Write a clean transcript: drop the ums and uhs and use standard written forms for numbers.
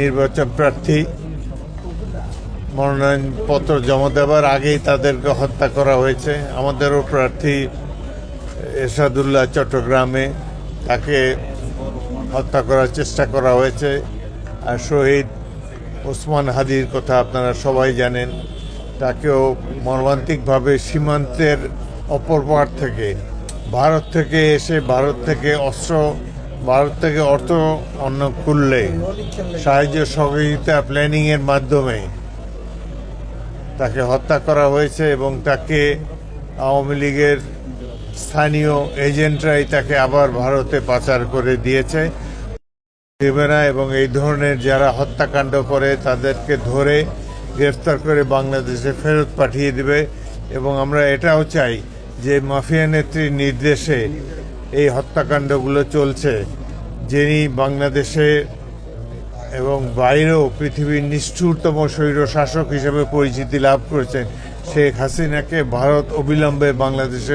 নির্বাচন প্রার্থী মনোনয়নপত্র জমা দেওয়ার আগেই তাদেরকে হত্যা করা হয়েছে। আমাদেরও প্রার্থী এরশাদুল্লাহ চট্টগ্রামে, তাকে হত্যা করার চেষ্টা করা হয়েছে। আর শহীদ ওসমান হাদির কথা আপনারা সবাই জানেন, তাকেও মর্মান্তিকভাবে সীমান্তের অপর পার থেকে ভারত থেকে এসে ভারত থেকে অর্থ অনুকূল্যে সাহায্য সহযোগিতা প্ল্যানিংয়ের মাধ্যমে তাকে হত্যা করা হয়েছে এবং তাকে আওয়ামী লীগের স্থানীয় এজেন্টরাই তাকে আবার ভারতে পাচার করে দিয়েছে দেবে না, এবং এই ধরনের যারা হত্যাকাণ্ড করে তাদেরকে ধরে গ্রেফতার করে বাংলাদেশে ফেরত পাঠিয়ে দেবে। এবং আমরা এটাও চাই যে মাফিয়া নেত্রীর নির্দেশে এই হত্যাকাণ্ডগুলো চলছে, যিনি বাংলাদেশে এবং বাইরেও পৃথিবীর নিষ্ঠুরতম স্বৈরশাসক হিসেবে পরিচিতি লাভ করেছেন, শেখ হাসিনাকে ভারত অবিলম্বে বাংলাদেশে